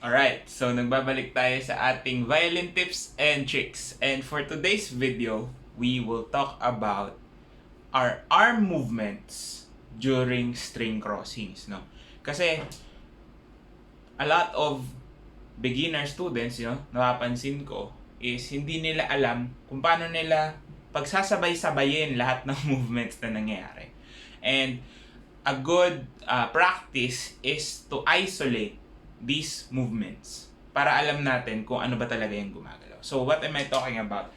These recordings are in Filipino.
Alright, so nagbabalik tayo sa ating violin tips and tricks. And for today's video, we will talk about our arm movements during string crossings, no? Kasi a lot of beginner students, napapansin ko, is hindi nila alam kung paano nila pagsasabay-sabayin lahat ng movements na nangyayari. And a good practice is to isolate these movements para alam natin kung ano ba talaga yung gumagalaw. So what am I talking about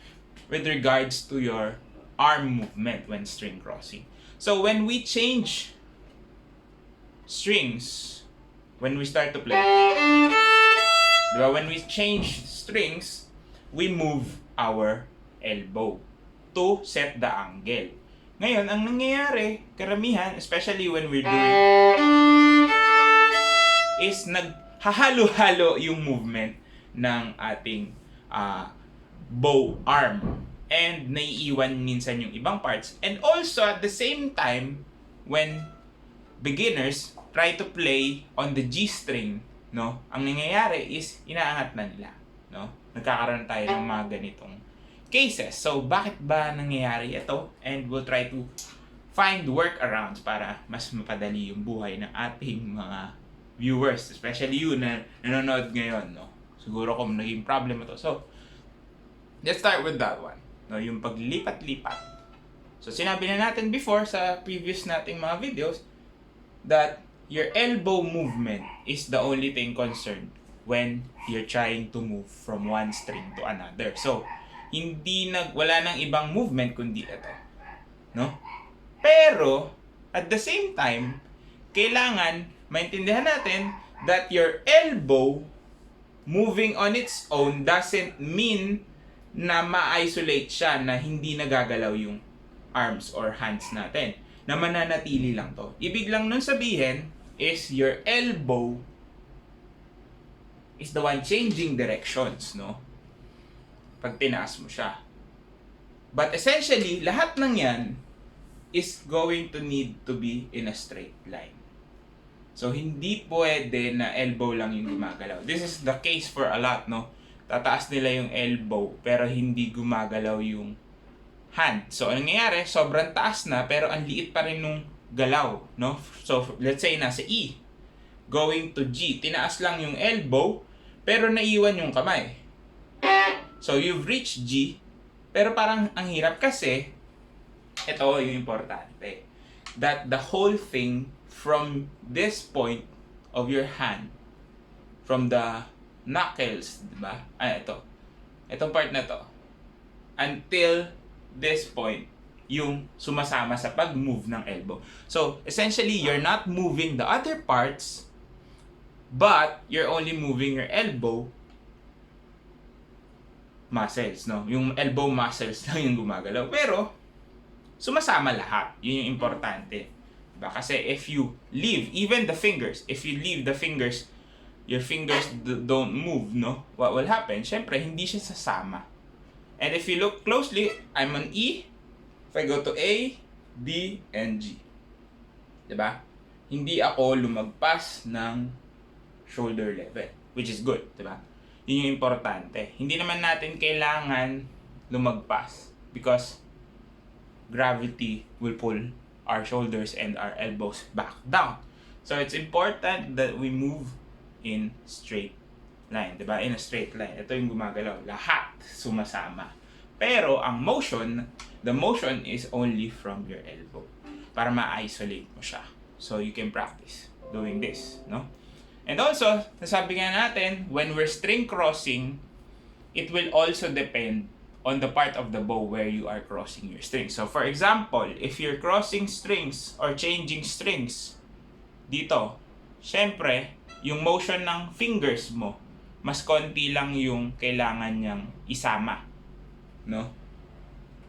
with regards to your arm movement when string crossing? So when we change strings, when we start to play, diba? When we change strings, we move our elbow to set the angle. Ngayon, ang nangyayari, karamihan, especially when we're doing, is naghahalo-halo yung movement ng ating bow arm. And naiiwan minsan yung ibang parts. And also, at the same time, when beginners try to play on the G string, no, ang nangyayari is inaangat na nila, no? Nagkakaroon tayo ng mga ganitong cases. So, bakit ba nangyayari ito? And we'll try to find workarounds para mas mapadali yung buhay ng ating mga viewers, especially you na nanonood ngayon, no? Siguro kung naging problem ito. So, let's start with that one, no? Yung paglipat-lipat. So, sinabi na natin before sa previous nating mga videos that your elbow movement is the only thing concerned when you're trying to move from one string to another. So, wala nang ibang movement kundi ito, no? Pero at the same time, kailangan maintindihan natin that your elbow moving on its own doesn't mean na ma-isolate siya, na hindi nagagalaw yung arms or hands natin, na mananatili lang to. Ibig lang nun sabihin is your elbow is the one changing directions, no? Pag tinaas mo siya. But essentially, lahat ng yan is going to need to be in a straight line. So, hindi pwede na elbow lang yung gumagalaw. This is the case for a lot, no? Tataas nila yung elbow, pero hindi gumagalaw yung hand. So, anong nangyayari? Sobrang taas na, pero ang liit pa rin nung galaw, no? So, let's say nasa E, going to G, tinaas lang yung elbow, pero naiwan yung kamay. So, you've reached G, pero parang ang hirap kasi, ito yung importante, that the whole thing from this point of your hand, from the knuckles, diba? Itong part na to, until this point, yung sumasama sa pag-move ng elbow. So, essentially, you're not moving the other parts, but you're only moving your elbow muscles, no? Yung elbow muscles lang yung gumagalaw. Pero, sumasama lahat. Yun yung importante. Diba? Kasi if you leave, even the fingers, if you leave the fingers, your fingers don't move, no? What will happen? Siyempre, hindi siya sasama. And if you look closely, I'm on E. If I go to A, D, and G. Diba? Hindi ako lumagpas ng shoulder level, which is good, diba? Yun yung importante. Hindi naman natin kailangan lumagpas because gravity will pull our shoulders and our elbows back down. So it's important that we move in straight line, diba? In a straight line. Ito yung gumagalaw. Lahat sumasama. Pero ang motion, the motion is only from your elbow para ma-isolate mo siya. So you can practice doing this, no? And also, nasabi nga natin, when we're string crossing, it will also depend on the part of the bow where you are crossing your strings. So for example, if you're crossing strings or changing strings dito, syempre, yung motion ng fingers mo, mas konti lang yung kailangan niyang isama, no?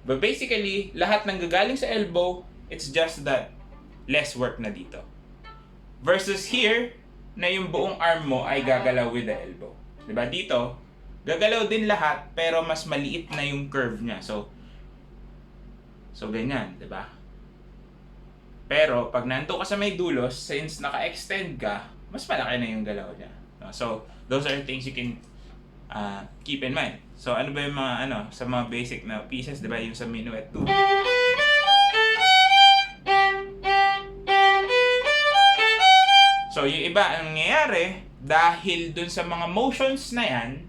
But basically, lahat ng gagaling sa elbow, it's just that less work na dito. Versus here, na yung buong arm mo ay gagalaw with the elbow. Diba? Dito, gagalaw din lahat, pero mas maliit na yung curve niya. So ganyan, diba? Pero, pag nanto ka sa may dulos, since naka-extend ka, mas malaki na yung galaw niya. So, those are things you can keep in mind. So, ano ba yung mga sa mga basic na pieces, 'di ba? Yung sa minuet 2. So, yung iba, ang nangyayari, dahil dun sa mga motions na yan,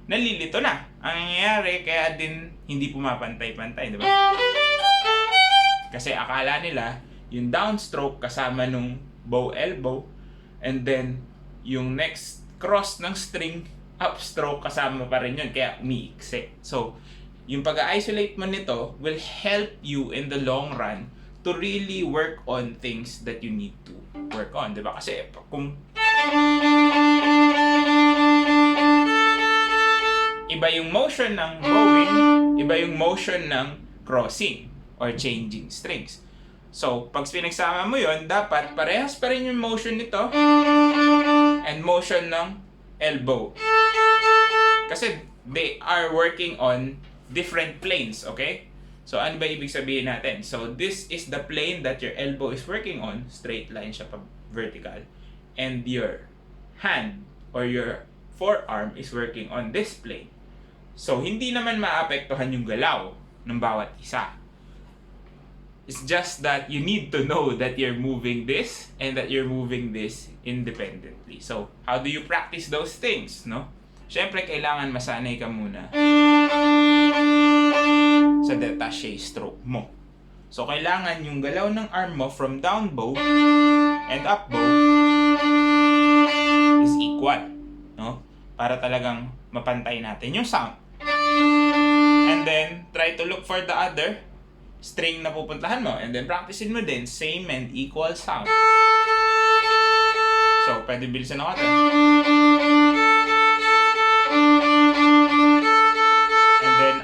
nalilito na. Ang nangyayari, kaya din hindi pumapantay-pantay, di ba? Kasi akala nila, yung downstroke kasama nung bow elbow, and then, yung next cross ng string, upstroke kasama pa rin yun, kaya umiikse. So, yung pag-isolate mo nito will help you in the long run to really work on things that you need to work on, di ba? Kasi kung iba yung motion ng bowing, iba yung motion ng crossing or changing strings. So, pag pinagsama mo yon, dapat parehas pa rin yung motion nito and motion ng elbow. Kasi they are working on different planes, okay? So, ano ba ibig sabihin natin? So, this is the plane that your elbow is working on. Straight line siya pa vertical. And your hand or your forearm is working on this plane. So, hindi naman maapektuhan yung galaw ng bawat isa. It's just that you need to know that you're moving this and that you're moving this independently. So, how do you practice those things, no? Siyempre, kailangan masanay ka muna sa detaché stroke mo. So, kailangan yung galaw ng arm mo from down bow and up bow is equal, no? Para talagang mapantay natin yung sound. And then, try to look for the other string na pupuntahan mo. And then, practicein mo din same and equal sound. So, pwede bilisan ako ito.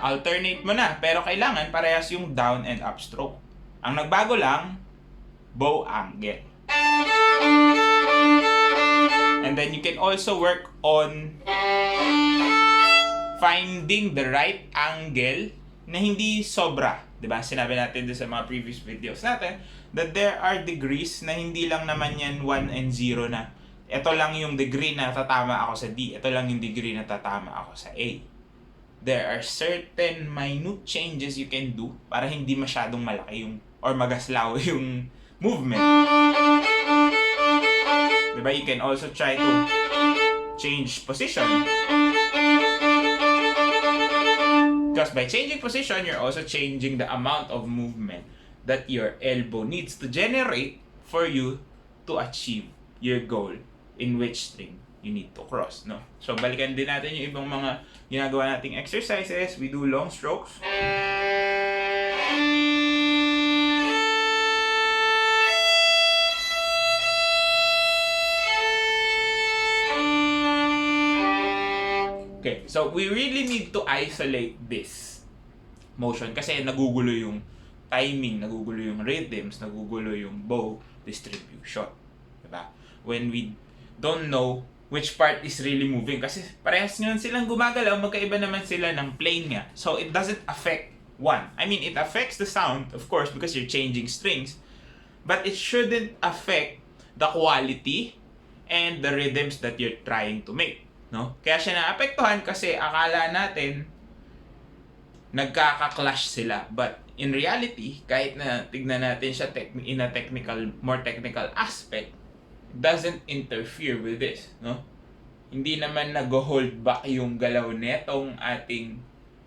Alternate mo na, pero kailangan parehas yung down and up stroke. Ang nagbago lang, bow angle. And then you can also work on finding the right angle na hindi sobra. Diba? Sinabi natin doon sa mga previous videos natin that there are degrees na hindi lang naman yan 1 and 0 na. Ito lang yung degree na tatama ako sa D. Ito lang yung degree na tatama ako sa A. There are certain minute changes you can do para hindi masyadong malaki yung or magaslaw yung movement. Diba? You can also try to change position. Because by changing position, you're also changing the amount of movement that your elbow needs to generate for you to achieve your goal in which string you need to cross, no? So, balikan din natin yung ibang mga ginagawa nating exercises. We do long strokes. Okay, so we really need to isolate this motion kasi nagugulo yung timing, nagugulo yung rhythms, nagugulo yung bow distribution. Diba? When we don't know which part is really moving. Kasi parehas naman silang gumagalaw, magkaiba naman sila ng plane nga. So, it doesn't affect one. I mean, it affects the sound, of course, because you're changing strings. But it shouldn't affect the quality and the rhythms that you're trying to make. No? Kaya siya naapektuhan kasi akala natin nagkaka-clash sila. But in reality, kahit na tignan natin siya in a more technical aspect, doesn't interfere with this, no? Hindi naman nag-hold back yung galaw netong ating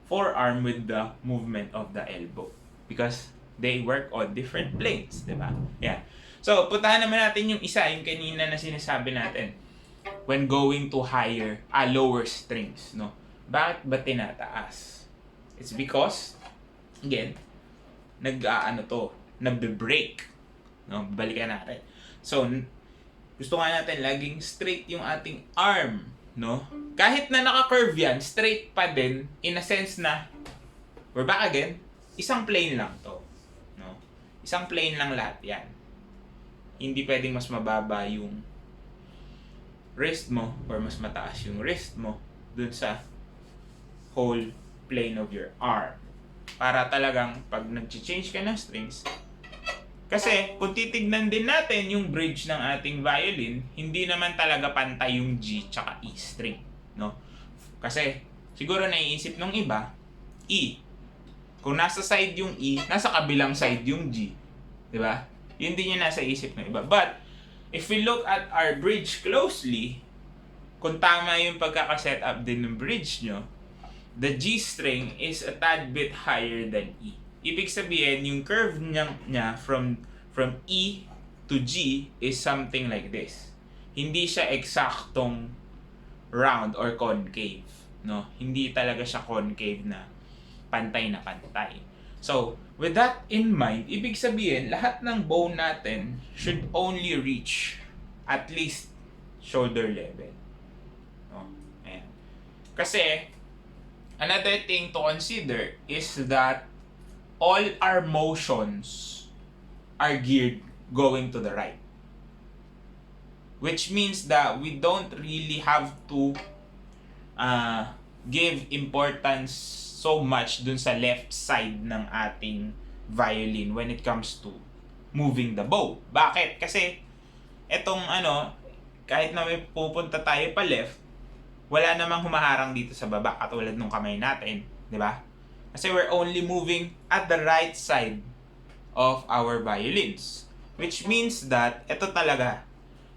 forearm with the movement of the elbow because they work on different planes, di ba? Yeah. So, puntahan naman natin yung isa, yung kanina na sinasabi natin when going to lower strings, no? Bakit ba tinataas? It's because, again, nagbe-break, no? Balikan natin. So, gusto nga natin laging straight yung ating arm, no? Kahit na naka-curve yan, straight pa din in a sense na we're back again, isang plane lang to, no? Isang plane lang lahat yan. Hindi pwedeng mas mababa yung wrist mo or mas mataas yung wrist mo dun sa whole plane of your arm. Para talagang pag nag-change ka ng strings, Kasi kung titignan din natin yung bridge ng ating violin, hindi naman talaga pantay yung G tsaka E string, no? Kasi siguro naiisip ng iba, E. Kung nasa side yung E, nasa kabilang side yung G, 'di ba? Yun din yung nasa isip ng iba. But if we look at our bridge closely, kung tama yung pagkakaset up din ng bridge nyo, the G string is a tad bit higher than E. Ibig sabihin, yung curve niya from E to G is something like this. Hindi siya eksaktong round or concave, no? Hindi talaga siya concave na pantay na pantay. So, with that in mind, ibig sabihin, lahat ng bow natin should only reach at least shoulder level. No? Ayan. Kasi, another thing to consider is that all our motions are geared going to the right. Which means that we don't really have to give importance so much dun sa left side ng ating violin when it comes to moving the bow. Bakit? Kasi etong kahit na may pupunta tayo pa left, wala namang humaharang dito sa baba katulad nung kamay natin, di ba? Kasi we're only moving at the right side of our violins. Which means that ito talaga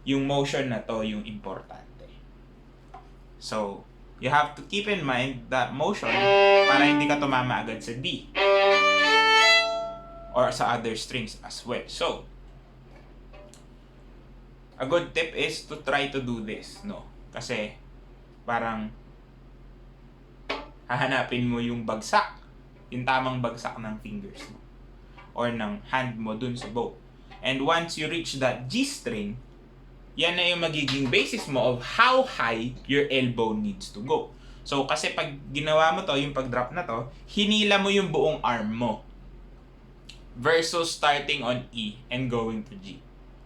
yung motion na to yung importante. So, you have to keep in mind that motion para hindi ka tumama agad sa D or sa other strings as well. So, a good tip is to try to do this, no? Kasi parang hahanapin mo yung bagsak, yung tamang bagsak ng fingers mo or ng hand mo dun sa bow. And once you reach that G string, yan na yung magiging basis mo of how high your elbow needs to go. So, kasi pag ginawa mo to, yung pag-drop na to, hinila mo yung buong arm mo versus starting on E and going to G.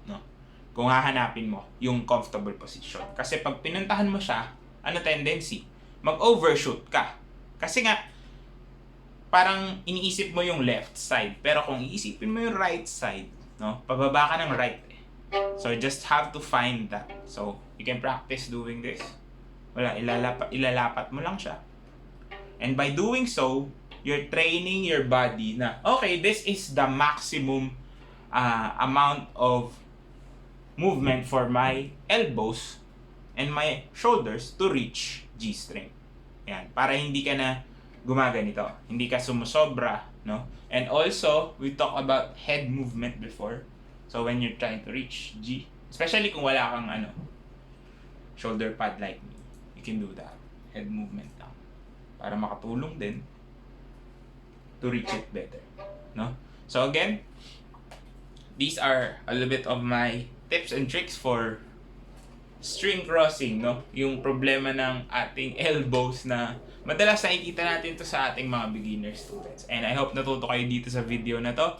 No? Kung hahanapin mo yung comfortable position. Kasi pag pinuntahan mo siya, ano tendency? Mag-overshoot ka. Kasi nga, parang iniisip mo yung left side. Pero kung iisipin mo yung right side, no? Pababa ka ng right. So, just have to find that. So, you can practice doing this. Wala, ilalapat mo lang siya. And by doing so, you're training your body na, okay, this is the maximum amount of movement for my elbows and my shoulders to reach G string. Yan, para hindi ka na gumaganito. Hindi ka sumusobra, no? And also, we talked about head movement before. So, when you're trying to reach G, especially kung wala kang shoulder pad like me, you can do that. Head movement lang. Para makatulong din to reach it better. No? So, again, these are a little bit of my tips and tricks for string crossing, no? Yung problema ng ating elbows na madalas nakikita natin to sa ating mga beginner students. And I hope natuto kayo dito sa video na to.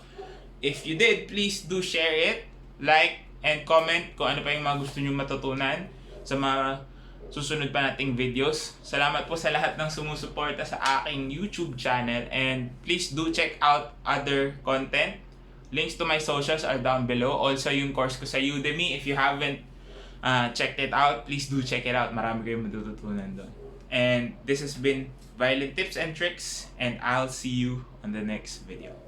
If you did, please do share it, like, and comment kung ano pa yung mga gusto nyo matutunan sa mga susunod pa nating videos. Salamat po sa lahat ng sumusuporta sa aking YouTube channel, and please do check out other content. Links to my socials are down below. Also, yung course ko sa Udemy, if you haven't checked it out, please do check it out. Marami kayong matututunan doon. And this has been Violin Tips and Tricks, and I'll see you on the next video.